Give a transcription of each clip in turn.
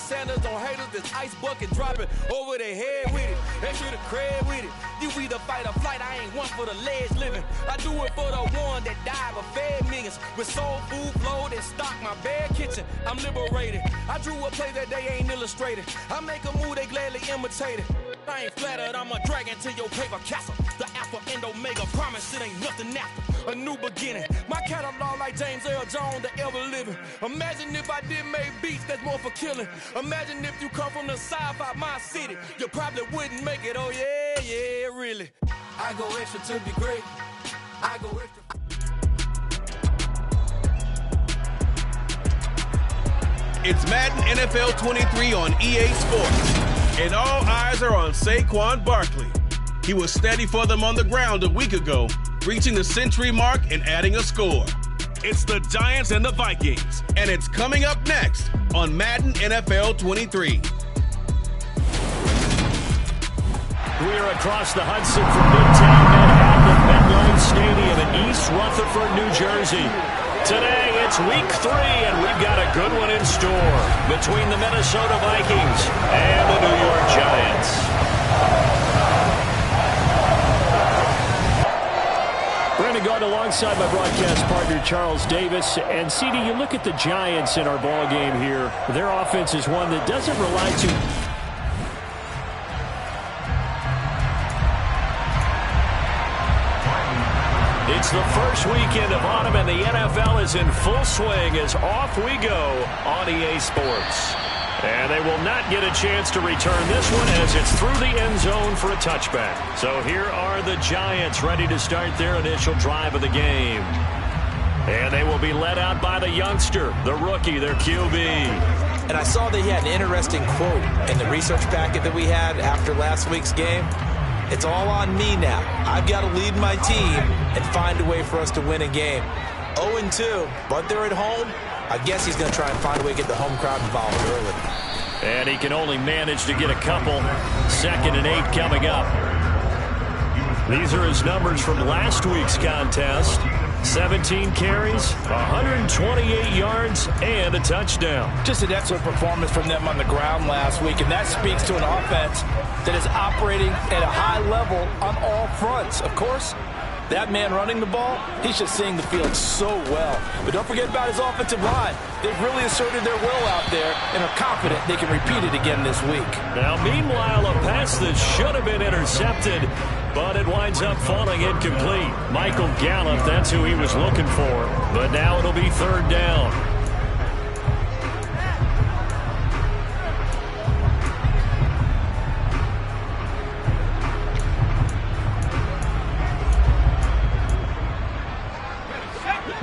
Sanders on haters, this ice bucket dropping over their head with it. Extra the cred with it. You either fight or flight, I ain't one for the ledge living. I do it for the one that died but fed millions. With soul food flowed and stocked my bare kitchen. I'm liberated. I drew a play that they ain't illustrated. I make a move, they gladly imitate it. I ain't flattered, I'm a dragon to your paper castle. The Alpha and Omega, promise it ain't nothing after. A new beginning. My catalog like James Earl Jones, the ever living. Imagine if I did make beats that's more for killing. Imagine if you come from the south out my city. You probably wouldn't make it, oh yeah, yeah, really. I go extra to be great. I go extra. It's Madden NFL 23 on EA Sports. And all eyes are on Saquon Barkley. He was steady for them on the ground a week ago, reaching the century mark and adding a score. It's the Giants and the Vikings, and it's coming up next on Madden NFL 23. We're across the Hudson from Midtown Manhattan at MetLife Stadium in East Rutherford, New Jersey. Today, it's week 3, and we've got a good one in store between the Minnesota Vikings and the New York Giants. We're going to go alongside my broadcast partner, Charles Davis. And, CD, you look at the Giants in our ball game here. Their offense is one that doesn't rely too... It's the first weekend of autumn, and the NFL is in full swing as off we go on EA Sports. And they will not get a chance to return this one as it's through the end zone for a touchback. So here are the Giants ready to start their initial drive of the game. And they will be led out by the youngster, the rookie, their QB. And I saw that he had an interesting quote in the research packet that we had after last week's game. It's all on me now. I've got to lead my team and find a way for us to win a game. 0-2, but they're at home. I guess he's going to try and find a way to get the home crowd involved early. And he can only manage to get a couple. 2nd and 8 coming up. These are his numbers from last week's contest. 17 carries, 128 yards, and a touchdown. Just an excellent performance from them on the ground last week, and that speaks to an offense that is operating at a high level on all fronts. Of course, that man running the ball, he's just seeing the field so well. But don't forget about his offensive line. They've really asserted their will out there and are confident they can repeat it again this week. Now, meanwhile, a pass that should have been intercepted, but it winds up falling incomplete. Michael Gallup, that's who he was looking for. But now it'll be 3rd down.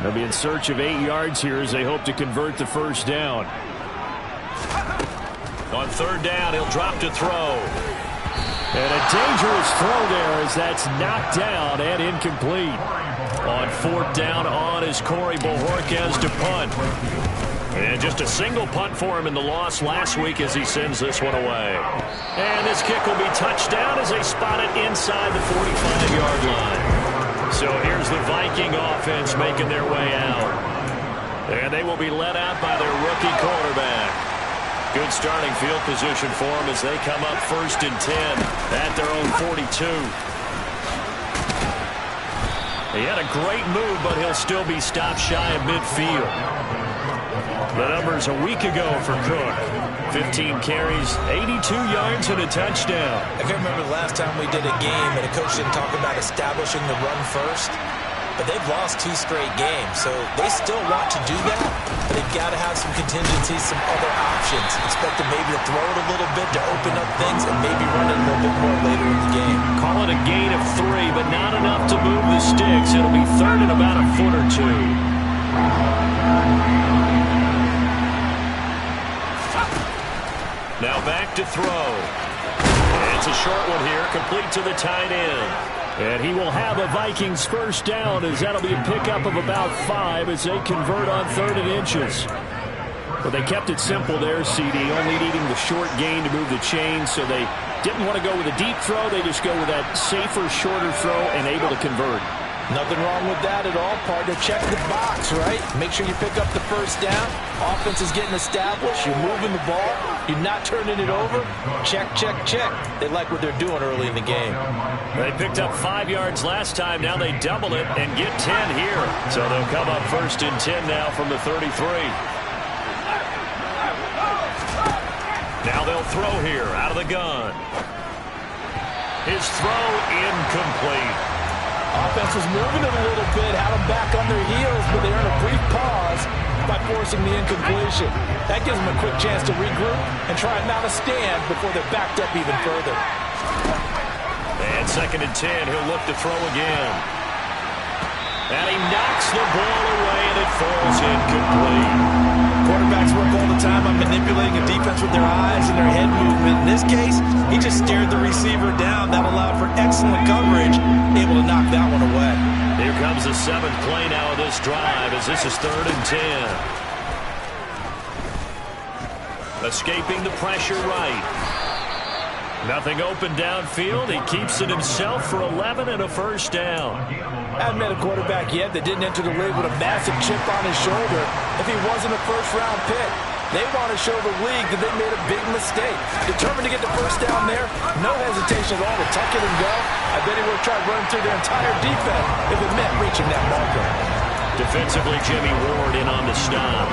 They'll be in search of 8 yards here as they hope to convert the first down. On 3rd down, he'll drop to throw. And a dangerous throw there as that's knocked down and incomplete. On 4th down on is Corey Bojorquez to punt. And just a single punt for him in the loss last week as he sends this one away. And this kick will be touchdown as they spot it inside the 45-yard line. So here's the Viking offense making their way out. And they will be led out by their rookie quarterback. Good starting field position for them as they come up 1st and 10 at their own 42. He had a great move, but he'll still be stopped shy of midfield. The numbers a week ago for Cook. 15 carries, 82 yards, and a touchdown. I can remember the last time we did a game and a coach didn't talk about establishing the run first. But they've lost 2 straight games, so they still want to do that. But they've got to have some contingencies, some other options. Expect them maybe to throw it a little bit to open up things and maybe run it a little bit more later in the game. Call it a gain of 3, but not enough to move the sticks. It'll be 3rd and about a foot or 2. Now back to throw. It's a short one here, complete to the tight end. And he will have a Vikings first down as that'll be a pickup of about 5 as they convert on 3rd and inches. But they kept it simple there, CD, only needing the short gain to move the chain, so they didn't want to go with a deep throw. They just go with that safer, shorter throw and able to convert. Nothing wrong with that at all, partner. Check the box, right? Make sure you pick up the first down. Offense is getting established. You're moving the ball. You're not turning it over. Check, check, check. They like what they're doing early in the game. They picked up 5 yards last time. Now they double it and get 10 here. So they'll come up 1st and 10 now from the 33. Now they'll throw here out of the gun. His throw incomplete. Offense was moving it a little bit, had them back on their heels, but they earned a brief pause by forcing the incompletion. That gives them a quick chance to regroup and try and mount a stand before they're backed up even further. And 2nd and 10, he'll look to throw again. And he knocks the ball away, and it falls incomplete. Quarterbacks work all the time on manipulating a defense with their eyes and their head movement. In this case, he just stared the receiver down. That allowed for excellent coverage, able to knock that one away. Here comes the 7th play now of this drive as this is 3rd and 10. Escaping the pressure right. Nothing open downfield. He keeps it himself for 11 and a first down. Haven't met a quarterback yet that didn't enter the league with a massive chip on his shoulder if he wasn't a first-round pick. They want to show the league that they made a big mistake. Determined to get the first down there, no hesitation at all to tuck it and go. I bet he would have tried running through their entire defense if it meant reaching that marker. Defensively, Jimmy Ward in on the stop.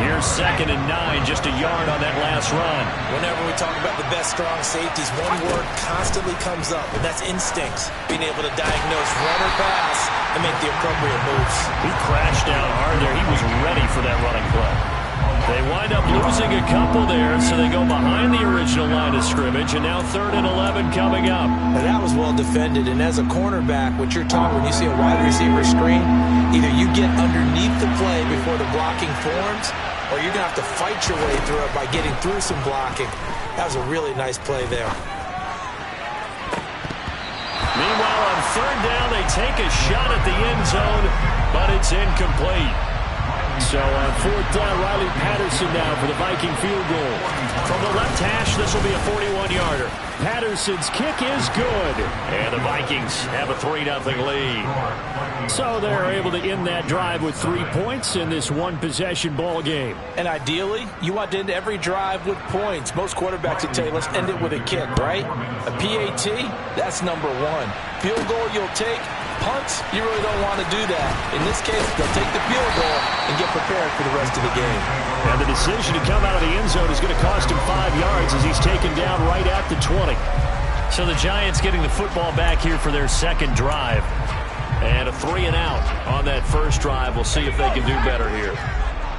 Here's 2nd and 9, just a yard on that last run. Whenever we talk about the best strong safeties, one word constantly comes up, and that's instincts. Being able to diagnose run or pass and make the appropriate moves. He crashed down hard there. He was ready for that running play. They wind up losing a couple there, so they go behind the original line of scrimmage, and now 3rd and 11 coming up. And that was well defended, and as a cornerback, what you're talking when you see a wide receiver screen, either you get underneath the play before the blocking forms, or you're going to have to fight your way through it by getting through some blocking. That was a really nice play there. Meanwhile, on 3rd down, they take a shot at the end zone, but it's incomplete. So on 4th down, Riley Patterson now for the Viking field goal. From the left hash, this will be a 41-yarder. Patterson's kick is good. And the Vikings have a 3-0 lead. So they're able to end that drive with 3 points in this one-possession ball game. And ideally, you want to end every drive with points. Most quarterbacks would tell you, let's end it with a kick, right? A PAT, that's number 1. Field goal you'll take. Punts, you really don't want to do that. In this case, they'll take the field goal and get prepared for the rest of the game. And the decision to come out of the end zone is going to cost him 5 yards as he's taken down right at the 20. So the Giants getting the football back here for their 2nd drive. And a 3-and-out on that first drive. We'll see if they can do better here.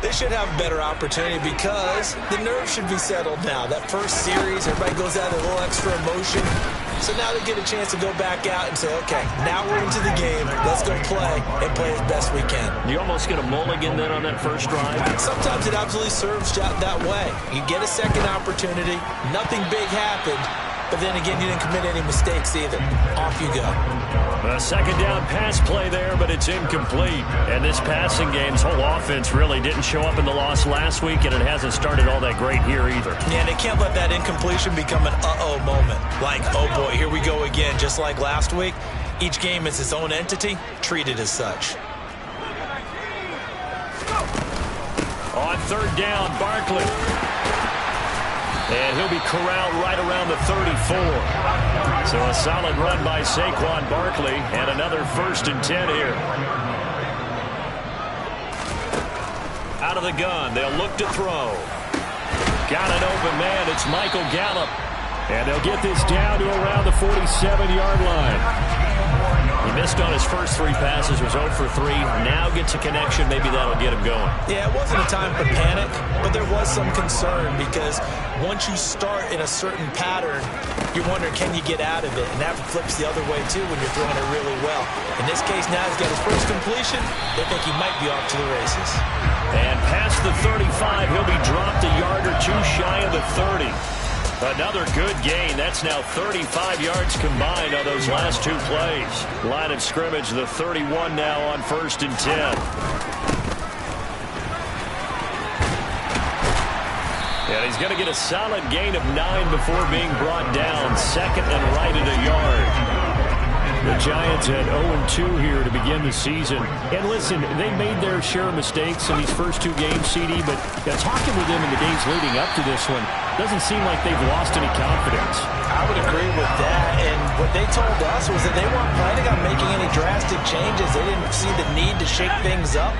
They should have a better opportunity because the nerves should be settled now. That first series, everybody goes out with a little extra emotion. So now they get a chance to go back out and say, okay, now we're into the game. Let's go play and play as best we can. You almost get a mulligan then on that first drive? Sometimes it absolutely serves that way. You get a second opportunity. Nothing big happened. But then again, you didn't commit any mistakes either. Off you go. A 2nd down pass play there, but it's incomplete. And this passing game's whole offense really didn't show up in the loss last week, and it hasn't started all that great here either. Yeah, they can't let that incompletion become an uh-oh moment. Like, oh boy, here we go again, just like last week. Each game is its own entity, treated as such. On 3rd down, Barkley. And he'll be corralled right around the 34. So a solid run by Saquon Barkley, and another 1st and 10 here. Out of the gun, they'll look to throw. Got an open man, it's Michael Gallup. And they'll get this down to around the 47-yard line. He missed on his first 3 passes, was 0 for 3. Now gets a connection. Maybe that'll get him going. Yeah, it wasn't a time for panic, but there was some concern because once you start in a certain pattern, you're wondering, can you get out of it? And that flips the other way, too, when you're throwing it really well. In this case, now he's got his first completion. They think he might be off to the races. And past the 35, he'll be dropped a yard or 2 shy of the 30. Another good gain. That's now 35 yards combined on those last 2 plays. Line of scrimmage, the 31 now on 1st and 10. And he's going to get a solid gain of 9 before being brought down. 2nd and right at a yard. The Giants at 0-2 here to begin the season. And listen, they made their share of mistakes in these first 2 games, CD, but talking with them in the days leading up to this one, doesn't seem like they've lost any confidence. I would agree with that, and what they told us was that they weren't planning on making any drastic changes. They didn't see the need to shake things up.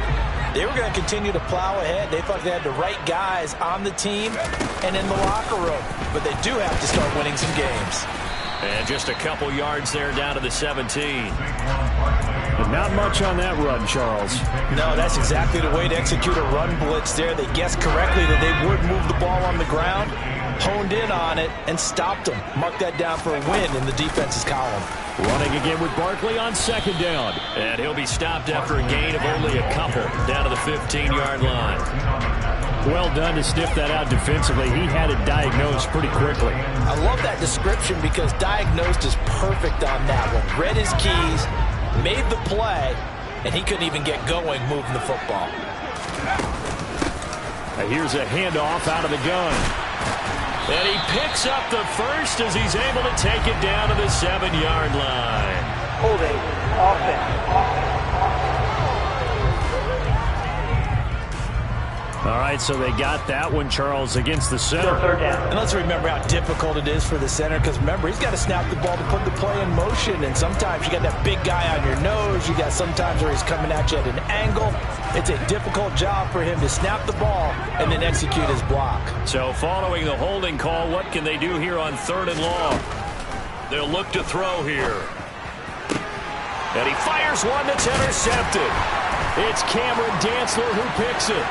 They were going to continue to plow ahead. They thought they had the right guys on the team and in the locker room, but they do have to start winning some games. And just a couple yards there down to the 17. But not much on that run, Charles. No, that's exactly the way to execute a run blitz there. They guessed correctly that they would move the ball on the ground, honed in on it, and stopped them. Mark that down for a win in the defense's column. Running again with Barkley on 2nd down. And he'll be stopped after a gain of only a couple down to the 15-yard line. Well done to sniff that out defensively. He had it diagnosed pretty quickly. I love that description because diagnosed is perfect on that one. Read his keys, made the play, and he couldn't even get going moving the football. Here's a handoff out of the gun. And he picks up the first as he's able to take it down to the 7-yard line. Holding offense. All right, so they got that one, Charles, against the center. And let's remember how difficult it is for the center, because remember, he's got to snap the ball to put the play in motion, and sometimes you got that big guy on your nose. You got sometimes where he's coming at you at an angle. It's a difficult job for him to snap the ball and then execute his block. So following the holding call, what can they do here on 3rd and long? They'll look to throw here. And he fires one that's intercepted. It's Cameron Dantzler who picks it.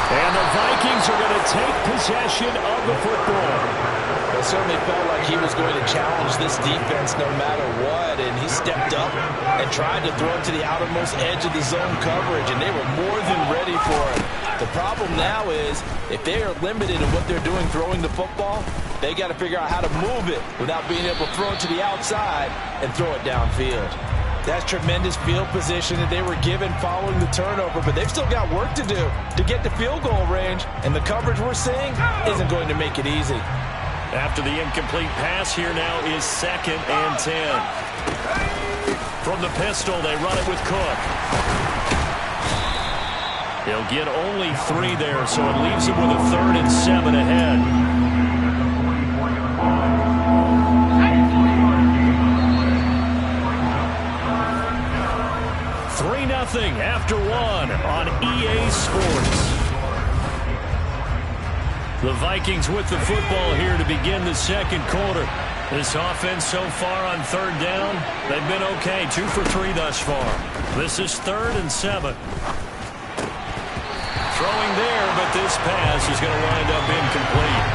And the Vikings are going to take possession of the football. It certainly felt like he was going to challenge this defense no matter what, and he stepped up and tried to throw it to the outermost edge of the zone coverage, and they were more than ready for it. The problem now is if they are limited in what they're doing throwing the football, they got to figure out how to move it without being able to throw it to the outside and throw it downfield. That's tremendous field position that they were given following the turnover, but they've still got work to do to get to field goal range, and the coverage we're seeing isn't going to make it easy. After the incomplete pass, here now is 2nd and 10. From the pistol, they run it with Cook. He'll get only 3 there, so it leaves him with a 3rd and 7 ahead. 3-0 after 1 on EA Sports. The Vikings with the football here to begin the 2nd quarter. This offense so far on 3rd down, they've been okay. 2 for 3 thus far. This is 3rd and 7. Throwing there, but this pass is going to wind up incomplete.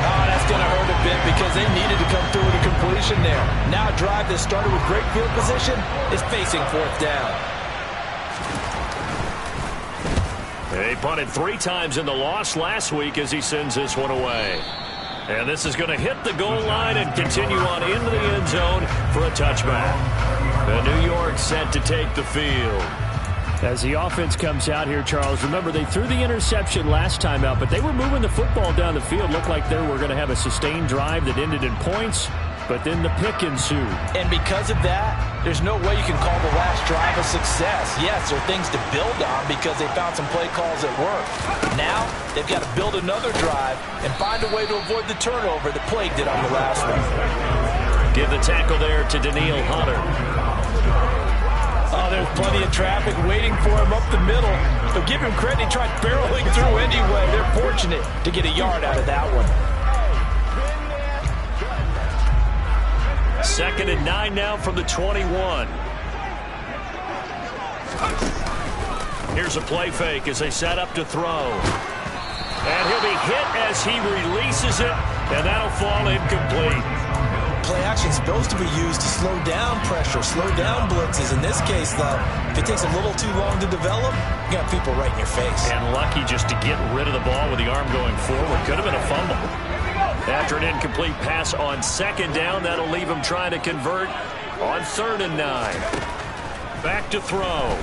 Oh, that's going to hurt a bit because they needed to come through with a completion there. Now a drive that started with great field position is facing 4th down. They punted 3 times in the loss last week as he sends this one away. And this is going to hit the goal line and continue on into the end zone for a touchback. And New York set to take the field. As the offense comes out here, Charles, remember they threw the interception last time out, but they were moving the football down the field. Looked like they were going to have a sustained drive that ended in points, but then the pick ensued. And because of that, there's no way you can call the last drive a success. Yes, there are things to build on because they found some play calls that work. Now, they've got to build another drive and find a way to avoid the turnover that plagued it on the last one. Give the tackle there to Daniil Hunter. Oh, there's plenty of traffic waiting for him up the middle. But give him credit, he tried barreling through anyway. They're fortunate to get a yard out of that one. 2nd and 9 now from the 21. Here's a play fake as they set up to throw. And he'll be hit as he releases it, and that'll fall incomplete. Play action is supposed to be used to slow down pressure, slow down blitzes. In this case, though, if it takes a little too long to develop, you got people right in your face. And lucky just to get rid of the ball with the arm going forward. Could have been a fumble. After an incomplete pass on 2nd down, that'll leave him trying to convert on 3rd and 9. Back to throw.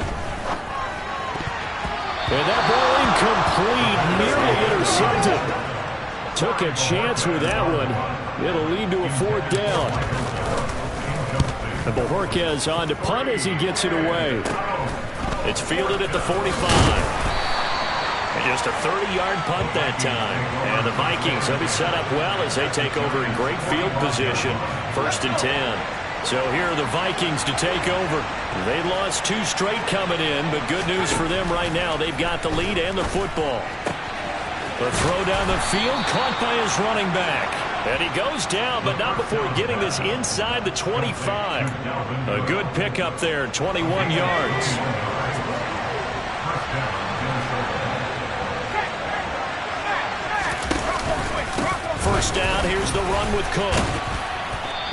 And that ball incomplete, nearly intercepted. Took a chance with that one. It'll lead to a 4th down. And Bojorquez on to punt as he gets it away. It's fielded at the 45. And just a 30-yard punt that time. And the Vikings have it set up well as they take over in great field position. 1st and 10. So here are the Vikings to take over. They lost 2 straight coming in, but good news for them right now. They've got the lead and the football. The throw down the field, caught by his running back. And he goes down, but not before getting this inside the 25. A good pickup there, 21 yards. First down, here's the run with Cook.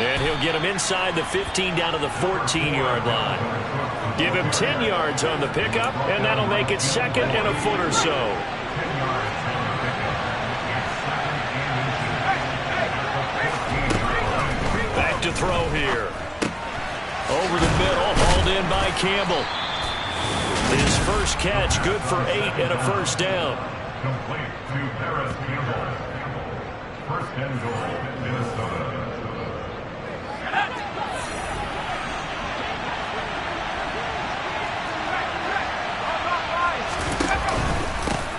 And he'll get him inside the 15 down to the 14-yard line. Give him 10 yards on the pickup, and that'll make it 2nd and a foot or so. Back to throw here. Over the middle, hauled in by Campbell. His first catch, good for 8 and a first down. Complete to Paris Campbell. 1st and goal, Minnesota.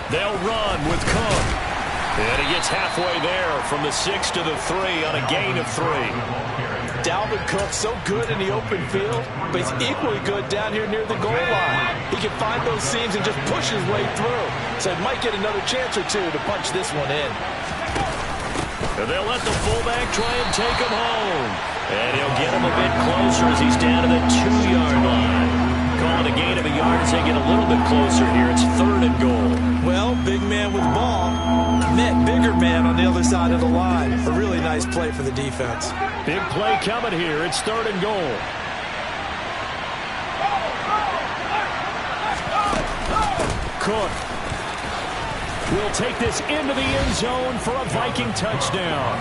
They'll run with Cook. And he gets halfway there from the 6 to the 3 on a gain of 3. Dalvin Cook so good in the open field, but he's equally good down here near the goal line. He can find those seams and just push his way through. So he might get another chance or two to punch this one in. And they'll let the fullback try and take him home. And he'll get him a bit closer as he's down to the 2-yard line. Calling a gain of a yard as they get a little bit closer here. It's 3rd and goal. Well, big man with ball met bigger man on the other side of the line. A really nice play for the defense. Big play coming here. It's 3rd and goal. Cook will take this into the end zone for a Viking touchdown.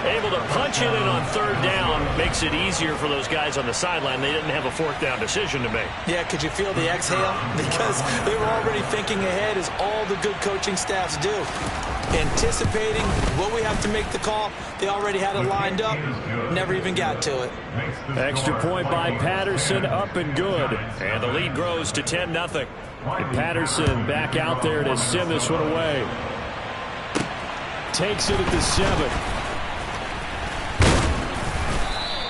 Able to punch it in on 3rd down makes it easier for those guys on the sideline. They didn't have a 4th down decision to make. Yeah, could you feel the exhale? Because they were already thinking ahead, as all the good coaching staffs do. Anticipating what we have to make the call. They already had it lined up. Never even got to it. Extra point by Patterson, up and good. And the lead grows to 10-0. And Patterson back out there to send this one away. Takes it at the 7.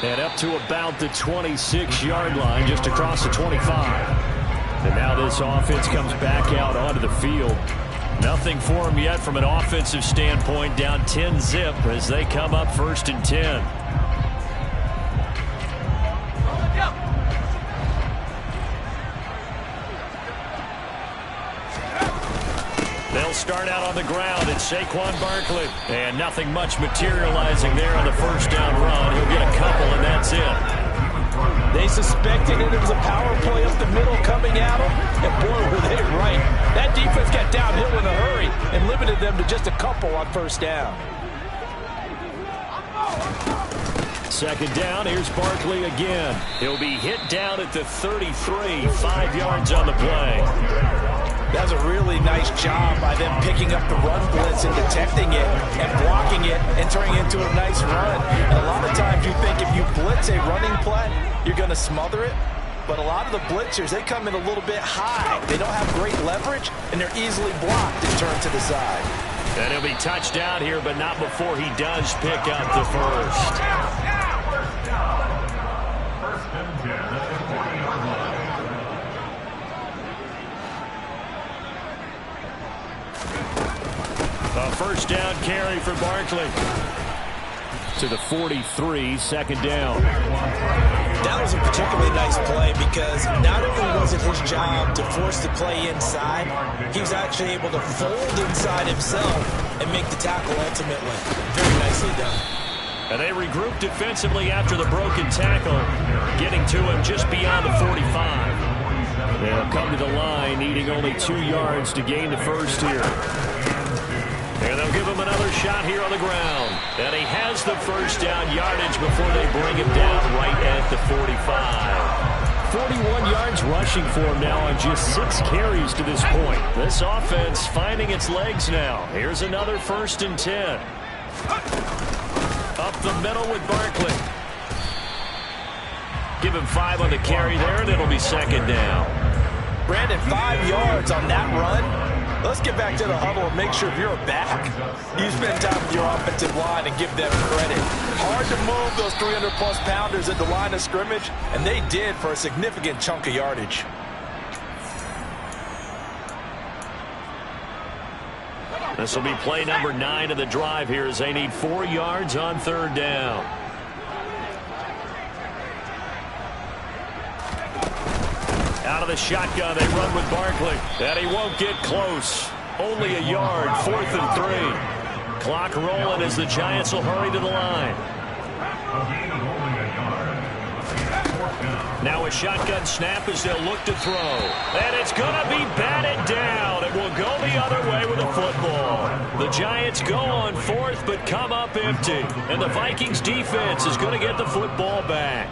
And up to about the 26-yard line, just across the 25. And now this offense comes back out onto the field. Nothing for them yet from an offensive standpoint, down 10-zip as they come up 1st and 10. They'll start out on the ground. It's Saquon Barkley. And nothing much materializing there on the 1st down run. He'll get a couple, and that's it. They suspected it was a power play up the middle coming at them, and boy, were they right. That defense got downhill in a hurry and limited them to just a couple on 1st down. 2nd down, here's Barkley again. He'll be hit down at the 33, 5 yards on the play. That was a really nice job by them picking up the run blitz and detecting it and blocking it and turning it into a nice run. And a lot of times you think if you blitz a running play, you're going to smother it. But a lot of the blitzers, they come in a little bit high. They don't have great leverage, and they're easily blocked and turned to the side. And he'll be touched down here, but not before he does pick up the 1st. A 1st down carry for Barkley. To the 43, 2nd down. That was a particularly nice play because not only was it his job to force the play inside, he was actually able to fold inside himself and make the tackle ultimately. Very nicely done. And they regrouped defensively after the broken tackle, getting to him just beyond the 45. They'll come to the line, needing only 2 yards to gain the 1st here. And they'll give him another shot here on the ground. And he has the 1st down yardage before they bring him down right at the 45. 41 yards rushing for him now on just 6 carries to this point. This offense finding its legs now. Here's another 1st and 10. Up the middle with Barkley. Give him 5 on the carry there, and it'll be 2nd down. Brandon, 5 yards on that run. Let's get back to the huddle and make sure if you're a back, you spend time with your offensive line and give them credit. Hard to move those 300-plus pounders at the line of scrimmage, and they did for a significant chunk of yardage. This will be play number 9 of the drive here as they need 4 yards on 3rd down. Out of the shotgun, they run with Barkley. And he won't get close. Only a yard, 4th and 3. Clock rolling as the Giants will hurry to the line. Now a shotgun snap as they'll look to throw. And it's going to be batted down. It will go the other way with the football. The Giants go on 4th but come up empty. And the Vikings defense is going to get the football back.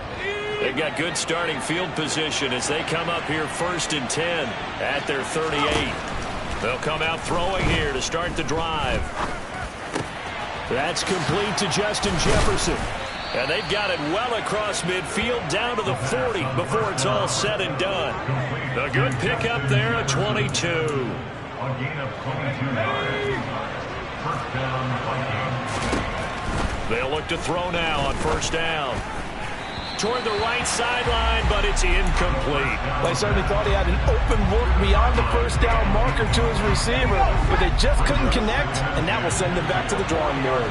They've got good starting field position as they come up here 1st and 10 at their 38. They'll come out throwing here to start the drive. That's complete to Justin Jefferson. And they've got it well across midfield down to the 40 before it's all said and done. A good pickup there at 22. A gain of 22 yards. 1st down, Vikings. They'll look to throw now on 1st down. Toward the right sideline, but it's incomplete. They certainly thought he had an open look beyond the 1st down marker to his receiver, but they just couldn't connect, and that will send them back to the drawing board.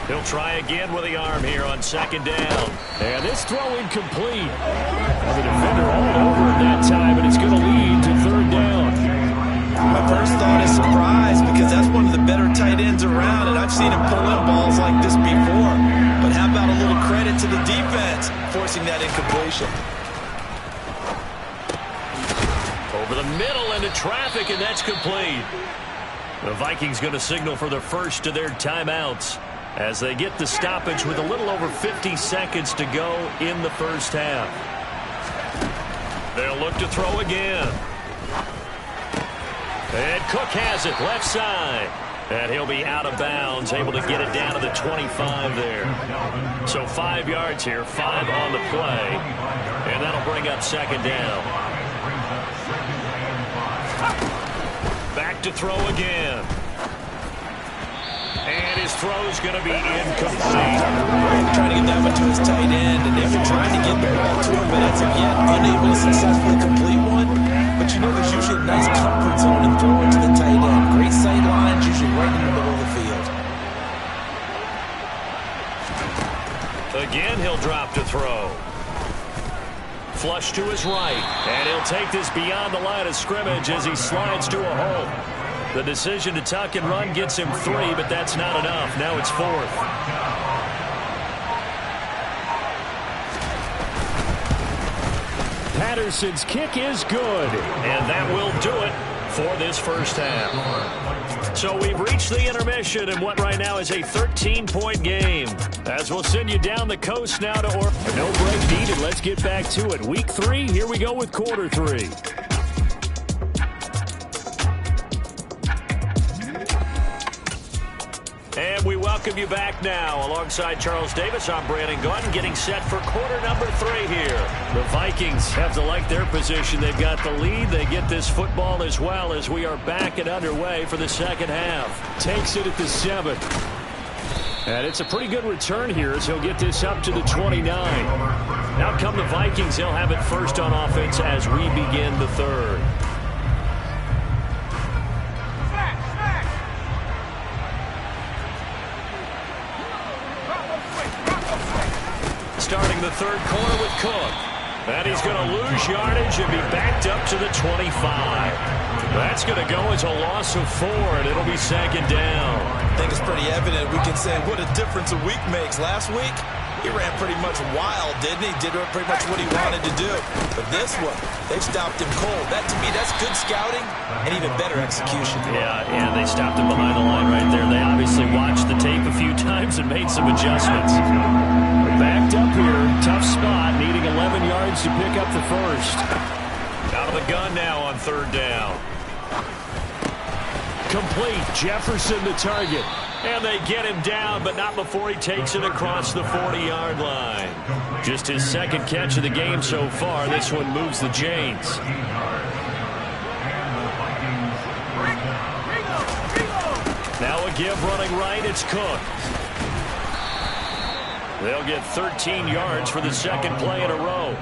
He'll try again with the arm here on 2nd down. And this throw incomplete. The defender all over it that time, and it's going to lead to 3rd down. My first thought is surprise because that's one of the better tight ends around, and I've seen him pull in balls like this before. But how about a little credit to the defense forcing that incompletion? Over the middle into traffic, and that's complete. The Vikings going to signal for the first of their timeouts as they get the stoppage with a little over 50 seconds to go in the 1st half. They'll look to throw again. And Cook has it left side. And he'll be out of bounds, able to get it down to the 25 there. So 5 yards here, 5 on the play. And that'll bring up 2nd down. Back to throw again. And his throw's going to be incomplete. Trying to get that one to his tight end, and they've been trying to get the ball to him, but as of yet, unable to successfully complete one. But you know there's usually a nice comfort zone and throw it to the tight end. Great sight lines, usually right in the middle of the field. Again, he'll drop to throw. Flush to his right. And he'll take this beyond the line of scrimmage as he slides to a hole. The decision to tuck and run gets him 3, but that's not enough. Now it's 4th. Patterson's kick is good. And that will do it for this 1st half. So we've reached the intermission in what right now is a 13-point game. As we'll send you down the coast now to Oregon. No break needed. Let's get back to it. Week 3, here we go with quarter 3. And we welcome you back now. Alongside Charles Davis, I'm Brandon Gordon, getting set for quarter number 3 here. The Vikings have to like their position. They've got the lead. They get this football as well as we are back and underway for the 2nd half. Takes it at the 7. And it's a pretty good return here as he'll get this up to the 29. Now come the Vikings. They'll have it first on offense as we begin the 3rd. Starting the 3rd quarter with Cook. And he's going to lose yardage and be backed up to the 25. That's going to go as a loss of 4, and it'll be 2nd down. I think it's pretty evident. We can say what a difference a week makes. Last week, He ran pretty much wild, didn't he? Did pretty much what he wanted to do. But this one, they stopped him cold. That, to me, that's good scouting and even better execution. Yeah, they stopped him behind the line right there. They obviously watched the tape a few times and made some adjustments. Backed up here, tough spot, needing 11 yards to pick up the first. Out of the gun now on third down. Complete. Jefferson the target. And they get him down, but not before he takes it across the 40-yard line. Just his second catch of the game so far. This one moves the chains. Now a give running right. It's Cook. They'll get 13 yards for the second play in a row.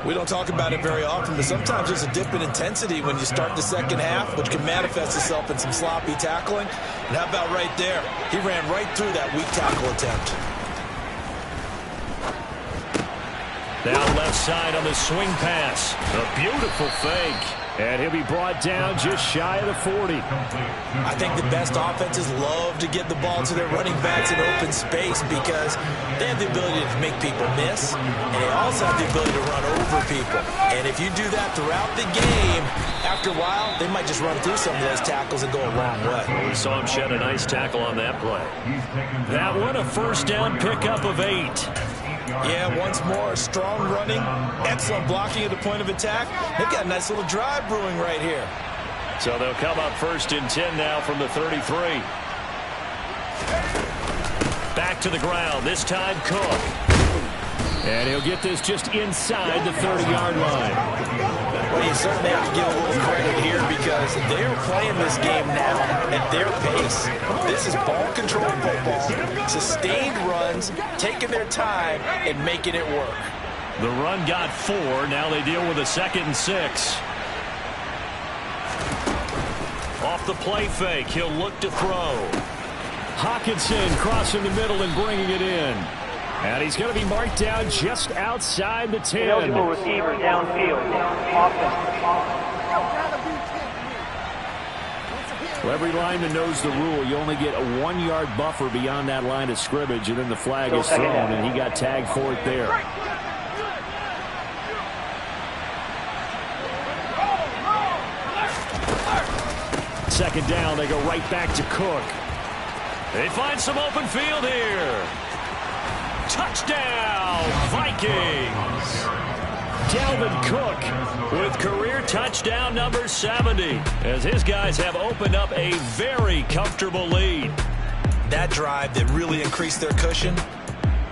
We don't talk about it very often, but sometimes there's a dip in intensity when you start the second half, which can manifest itself in some sloppy tackling. And how about right there? He ran right through that weak tackle attempt. Down left side on the swing pass. A beautiful fake. And he'll be brought down just shy of the 40. I think the best offenses love to get the ball to their running backs in open space because they have the ability to make people miss, and they also have the ability to run over people. And if you do that throughout the game, after a while, they might just run through some of those tackles and go a long way. Well, we saw him shed a nice tackle on that play. That one, a first down pickup of 8. Yeah, once more, strong running, excellent blocking at the point of attack. They've got a nice little drive brewing right here. So they'll come up first and 10 now from the 33. Back to the ground, this time Cook. And he'll get this just inside the 30-yard line. Well, you certainly have to give a little credit here because they're playing this game now at their pace. This is ball control football, sustained runs, taking their time and making it work. The run got 4. Now they deal with a 2nd and 6. Off the play fake, he'll look to throw. Hawkinson crossing the middle and bringing it in. And he's going to be marked down just outside the 10. Eligible receiver downfield. Well, every lineman knows the rule. You only get a 1-yard buffer beyond that line of scrimmage, and then the flag is thrown, and he got tagged for it there. Second down, they go right back to Cook. They find some open field here. Touchdown, Vikings! Dalvin Cook with career touchdown number 70 as his guys have opened up a very comfortable lead. That drive that really increased their cushion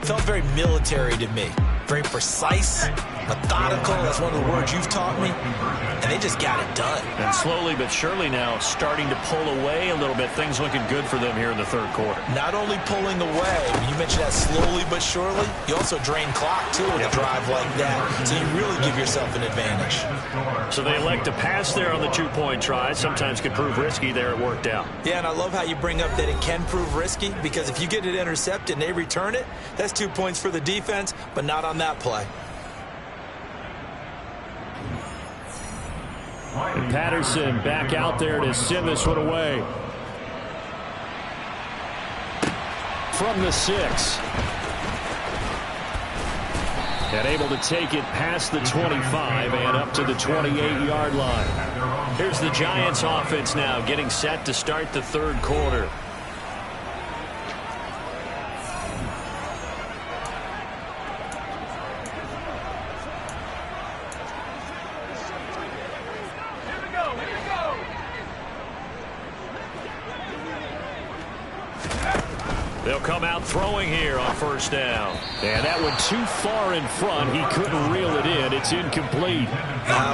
felt very military to me. Very precise, methodical. That's one of the words you've taught me. And they just got it done. And slowly but surely now starting to pull away a little bit. Things looking good for them here in the third quarter. Not only pulling away, you mentioned that slowly but surely, you also drain clock too with a drive like that. So you really give yourself an advantage. So they elect to pass there on the 2-point try. Sometimes could prove risky there. It worked out. Yeah, and I love how you bring up that it can prove risky because if you get it intercepted and they return it, that's 2 points for the defense, but not on that play. And Patterson back out there to send this one away. From the 6. And able to take it past the 25 and up to the 28-yard line. Here's the Giants offense now getting set to start the third quarter. They'll come out throwing here on first down. And that one too far in front. He couldn't reel it in. It's incomplete.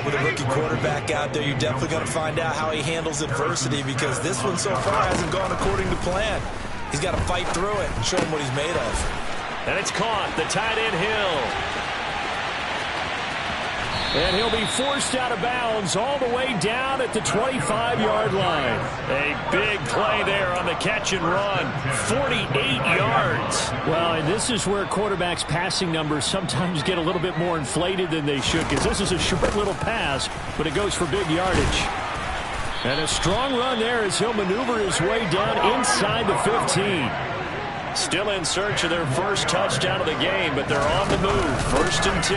With a rookie quarterback out there, you're definitely going to find out how he handles adversity because this one so far hasn't gone according to plan. He's got to fight through it and show him what he's made of. And it's caught. The tight end Hill. And he'll be forced out of bounds all the way down at the 25-yard line. A big play there on the catch and run. 48 yards. Well, and this is where quarterbacks' passing numbers sometimes get a little bit more inflated than they should because this is a short little pass, but it goes for big yardage. And a strong run there as he'll maneuver his way down inside the 15. Still in search of their first touchdown of the game, but they're on the move. 1st and 10.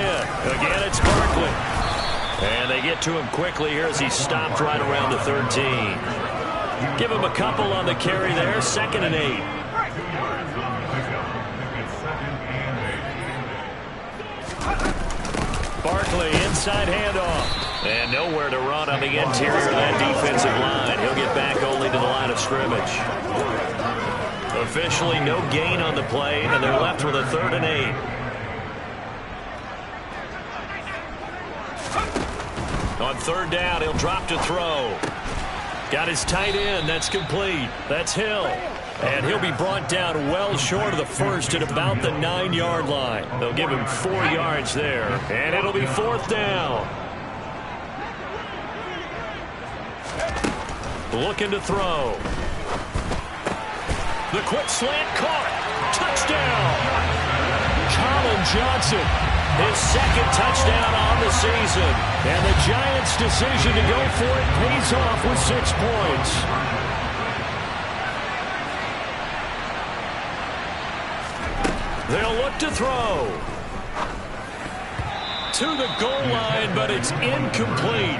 Again, it's Barkley. And they get to him quickly here as he stopped right around the 13. Give him a couple on the carry there. 2nd and 8. Barkley, inside handoff. And nowhere to run on the interior of that defensive line. He'll get back only to the line of scrimmage. Officially no gain on the play, and they're left with a 3rd and 8. On 3rd down, he'll drop to throw. Got his tight end. That's complete. That's Hill. And he'll be brought down well short of the first at about the 9-yard line. They'll give him 4 yards there. And it'll be 4th down. Looking to throw. The quick slant caught. Touchdown. Colin Johnson, his 2nd touchdown on the season. And the Giants' decision to go for it pays off with 6 points. They'll look to throw. To the goal line, but it's incomplete.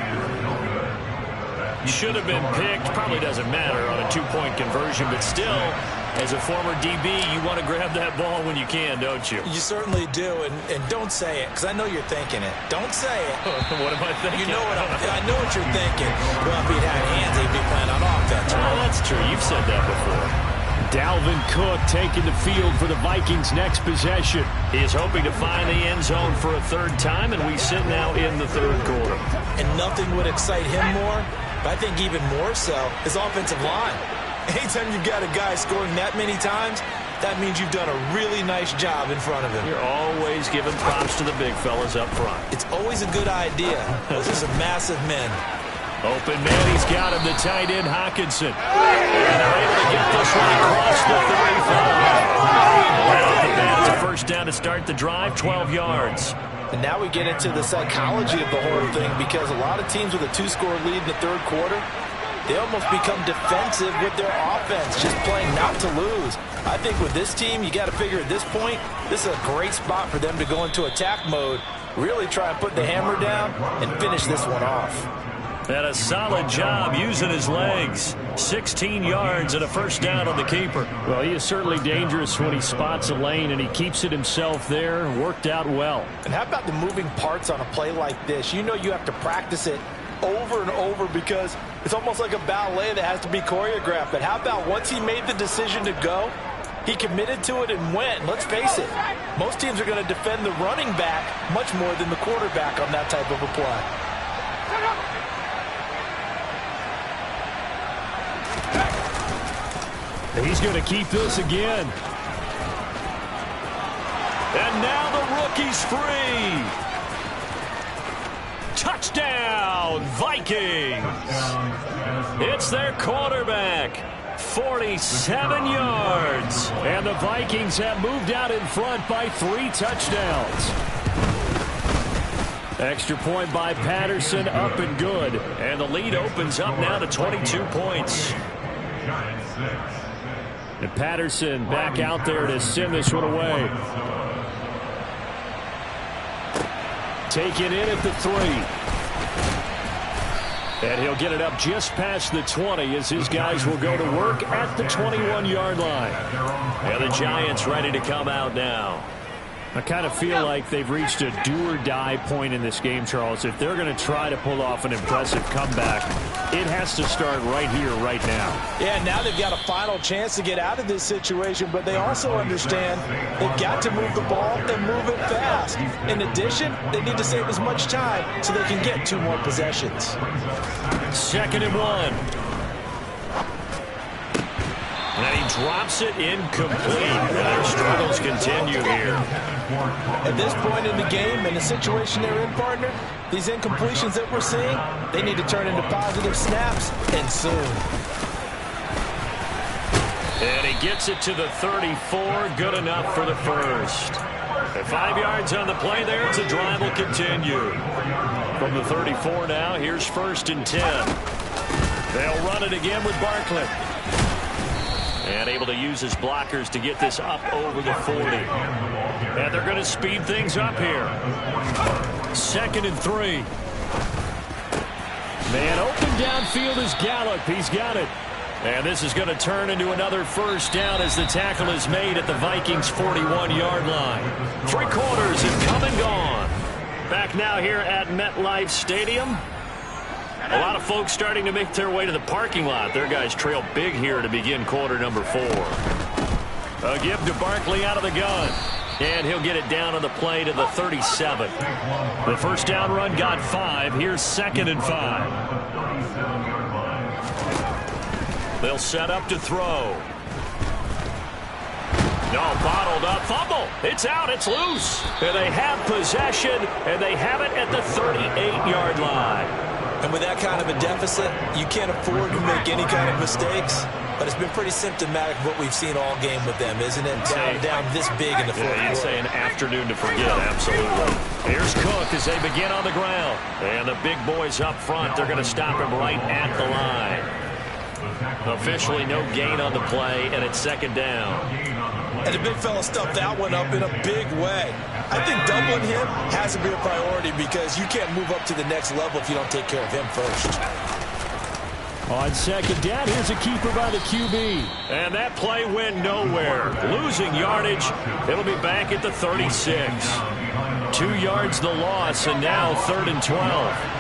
Should have been picked. Probably doesn't matter on a 2-point conversion, but still, as a former DB, you want to grab that ball when you can, don't you? You certainly do, and don't say it, because I know you're thinking it. Don't say it. What am I thinking? You know what I know what you're thinking. Well, if he'd had hands, he'd be playing on offense. Oh, that's true. You've said that before. Dalvin Cook taking the field for the Vikings' next possession. He is hoping to find the end zone for a 3rd time, and we sit now in the 3rd quarter. And nothing would excite him more, but I think even more so, his offensive line. Anytime you've got a guy scoring that many times, that means you've done a really nice job in front of him. You're always giving props to the big fellas up front. It's always a good idea. Those are some massive men. Open man, he's got him, the tight end, Hockenson. And they're able to get this one across the 35. That's a 1st down to start the drive, 12 yards. And now we get into the psychology of the whole thing, because a lot of teams with a 2-score lead in the 3rd quarter, they almost become defensive with their offense, just playing not to lose. I think with this team, you got to figure at this point, this is a great spot for them to go into attack mode, really try and put the hammer down and finish this one off. And a solid job using his legs. 16 yards and a 1st down on the keeper. Well, he is certainly dangerous when he spots a lane, and he keeps it himself there. Worked out well. And how about the moving parts on a play like this? You know you have to practice it over and over because it's almost like a ballet that has to be choreographed. But how about once he made the decision to go, he committed to it and went. Let's face it, most teams are going to defend the running back much more than the quarterback on that type of a play. He's going to keep this again. And now the rookie's free. Touchdown, Vikings. It's their quarterback. 47 yards. And the Vikings have moved out in front by 3 touchdowns. Extra point by Patterson, up and good. And the lead opens up now to 22 points. And Patterson back out there to send this one away. Taken in at the 3. And he'll get it up just past the 20 as his guys will go to work at the 21-yard line. And the Giants ready to come out now. I kind of feel like they've reached a do-or-die point in this game, Charles. If they're going to try to pull off an impressive comeback, it has to start right here, right now. Yeah, now they've got a final chance to get out of this situation, but they also understand they've got to move the ball and move it fast. In addition, they need to save as much time so they can get 2 more possessions. 2nd and 1. And he drops it incomplete. Their struggles continue here. At this point in the game, in the situation they're in, partner, these incompletions that we're seeing, they need to turn into positive snaps, and soon. And he gets it to the 34. Good enough for the 1st. And 5 yards on the play there as the drive will continue. From the 34 now, here's 1st and 10. They'll run it again with Barkley. And able to use his blockers to get this up over the 40. And they're going to speed things up here. 2nd and 3. Man open downfield is Gallup. He's got it. And this is going to turn into another first down as the tackle is made at the Vikings' 41-yard line. 3 quarters have come and gone. Back now here at MetLife Stadium. A lot of folks starting to make their way to the parking lot. Their guys trail big here to begin quarter number 4. A give to Barkley out of the gun. And he'll get it down on the play to the 37. The first down run got 5. Here's 2nd and 5. They'll set up to throw. No, bottled up. Fumble. It's out. It's loose. And they have possession, and they have it at the 38-yard line. And with that kind of a deficit, you can't afford to make any kind of mistakes. But it's been pretty symptomatic of what we've seen all game with them, isn't it? Down this big in the fourth quarter. You'd say an afternoon to forget, absolutely. Here's Cook as they begin on the ground. And the big boys up front, they're going to stop him right at the line. Officially no gain on the play, and it's 2nd down. And the big fella stuffed that one up in a big way. I think doubling him has to be a priority because you can't move up to the next level if you don't take care of him first. On 2nd down, here's a keeper by the QB. And that play went nowhere. Losing yardage. It'll be back at the 36. 2 yards the loss, and now 3rd and 12.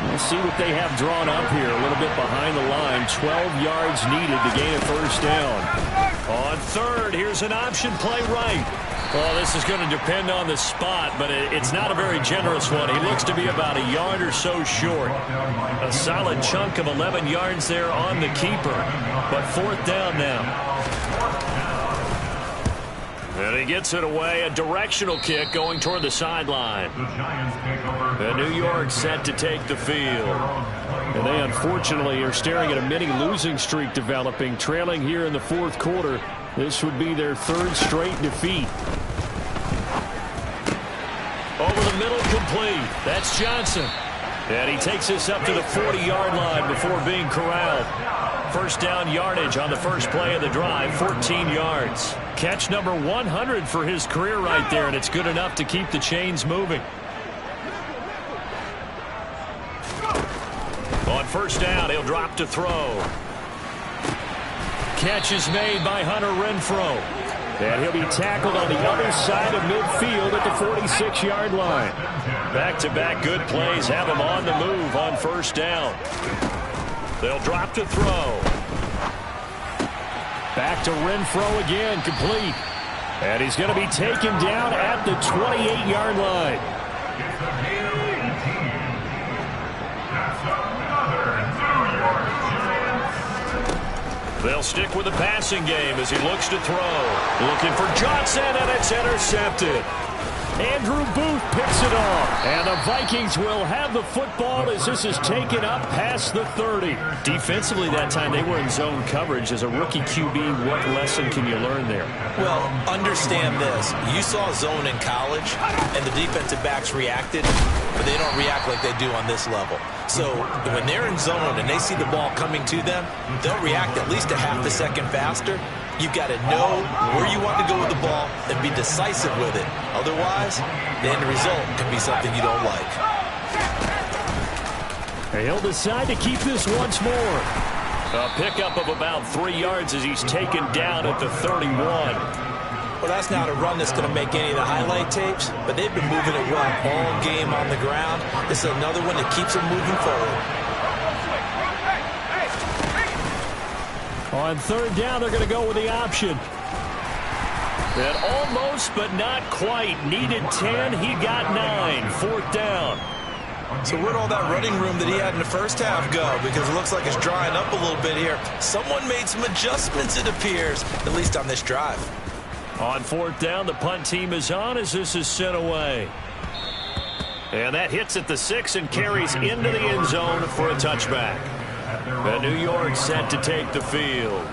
We'll see what they have drawn up here. A little bit behind the line. 12 yards needed to gain a first down. On 3rd, here's an option play right. Well, this is going to depend on the spot, but it's not a very generous one. He looks to be about a yard or so short. A solid chunk of 11 yards there on the keeper. But 4th down now. And he gets it away. A directional kick going toward the sideline. And New York set to take the field. And they unfortunately are staring at a mini losing streak developing, trailing here in the 4th quarter. This would be their 3rd straight defeat. Over the middle, complete. That's Johnson. And he takes this up to the 40-yard line before being corralled. First down yardage on the first play of the drive, 14 yards. Catch number 100 for his career right there, and it's good enough to keep the chains moving. On first down, he'll drop to throw. Catch is made by Hunter Renfrow. And he'll be tackled on the other side of midfield at the 46-yard line. Back-to-back good plays have him on the move on first down. They'll drop to throw. Back to Renfrow again, complete. And he's going to be taken down at the 28-yard line. They'll stick with the passing game as he looks to throw. Looking for Johnson, and it's intercepted. Andrew Booth picks it off. And the Vikings will have the football as this is taken up past the 30. Defensively that time, they were in zone coverage. As a rookie QB, what lesson can you learn there? Well, understand this. You saw zone in college, and the defensive backs reacted, but they don't react like they do on this level. So when they're in zone and they see the ball coming to them, they'll react at least a half a second faster. You've got to know where you want to go with the ball and be decisive with it. Otherwise, the end result can be something you don't like. He'll decide to keep this once more. A pickup of about 3 yards as he's taken down at the 31. Well, that's not a run that's going to make any of the highlight tapes, but they've been moving it well all game on the ground. This is another one that keeps them moving forward. On third down, they're going to go with the option. And almost, but not quite. Needed 10. He got 9. Fourth down. So where'd all that running room that he had in the first half go? Because it looks like it's drying up a little bit here. Someone made some adjustments, it appears, at least on this drive. On fourth down, the punt team is on as this is sent away. And that hits at the 6 and carries into the end zone for a touchback. And New York set to take the field.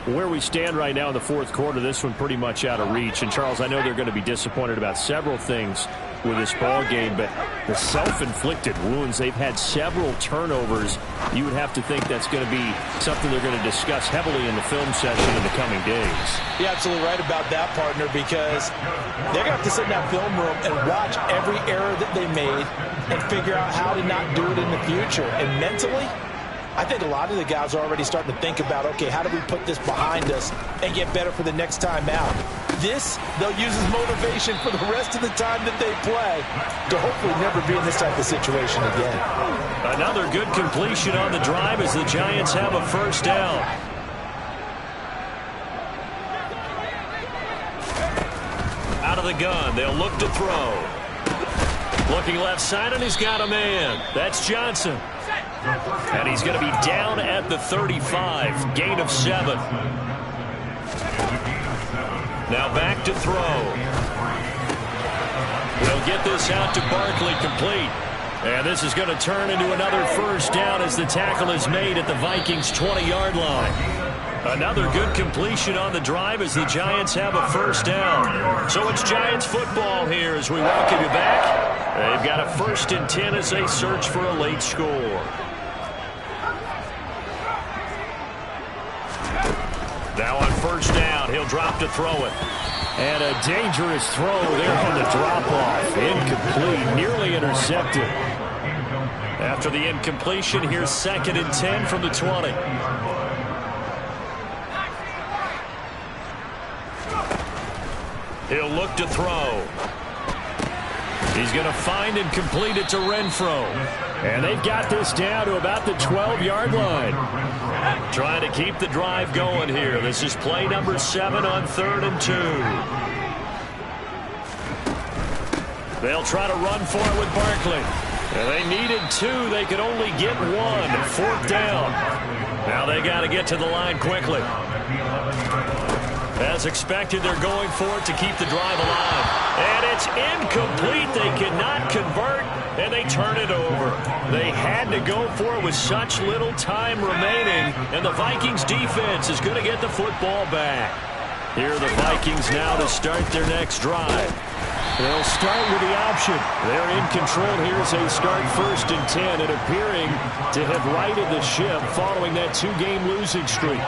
Where we stand right now in the fourth quarter, this one pretty much out of reach. And, Charles, I know they're going to be disappointed about several things. with this ball game, but the self-inflicted wounds, they've had several turnovers. You would have to think that's going to be something they're going to discuss heavily in the film session in the coming days. You're absolutely right about that, partner, because they're going to have to sit in that film room and watch every error that they made and figure out how to not do it in the future. And mentally, I think a lot of the guys are already starting to think about, okay, how do we put this behind us and get better for the next time out? This, they'll use as motivation for the rest of the time that they play to hopefully never be in this type of situation again. Another good completion on the drive as the Giants have a first down. Out of the gun, they'll look to throw. Looking left side, and he's got a man. That's Johnson. And he's going to be down at the 35. Gain of 7. Now back to throw. They'll get this out to Barkley, complete. And this is going to turn into another first down as the tackle is made at the Vikings' 20-yard line. Another good completion on the drive as the Giants have a first down. So it's Giants football here as we welcome you back. They've got a 1st and 10 as they search for a late score. Now on first down, he'll drop to throw it. And a dangerous throw there on the drop-off. Incomplete, nearly intercepted. After the incompletion, here's 2nd and 10 from the 20. He'll look to throw. He's going to find and complete it to Renfro. And they've got this down to about the 12-yard line. Trying to keep the drive going here. This is play number 7 on 3rd and 2. They'll try to run for it with Barkley. And they needed 2. They could only get 1. 4th down. Now they got to get to the line quickly. As expected, they're going for it to keep the drive alive. And it's incomplete. They cannot convert, and they turn it over. They had to go for it with such little time remaining, and the Vikings defense is going to get the football back. Here are the Vikings now to start their next drive. They'll start with the option. They're in control here as they start 1st and 10 and appearing to have righted the ship following that 2-game losing streak.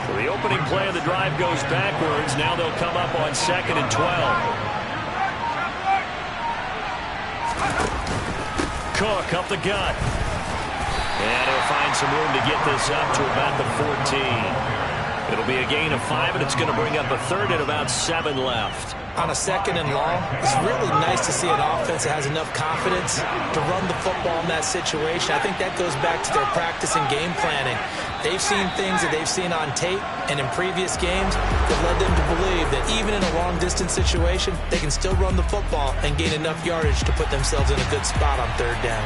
So the opening play of the drive goes backwards. Now they'll come up on 2nd and 12. Cook up the gut. And he'll find some room to get this up to about the 14. It'll be a gain of 5, and it's going to bring up a 3rd and about 7 left. On a 2nd and long, it's really nice to see an offense that has enough confidence to run the football in that situation. I think that goes back to their practice and game planning. They've seen things that they've seen on tape and in previous games that led them to believe that even in a long-distance situation, they can still run the football and gain enough yardage to put themselves in a good spot on 3rd down.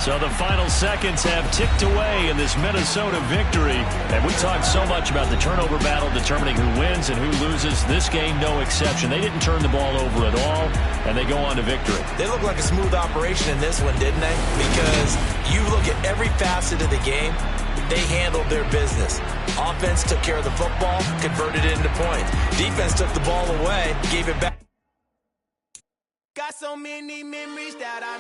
So the final seconds have ticked away in this Minnesota victory. And we talked so much about the turnover battle determining who wins and who loses. This game, no exception. They didn't turn the ball over at all, and they go on to victory. They look like a smooth operation in this one, didn't they? Because you look at every facet of the game, they handled their business. Offense took care of the football, converted it into points. Defense took the ball away, gave it back. Got so many memories that I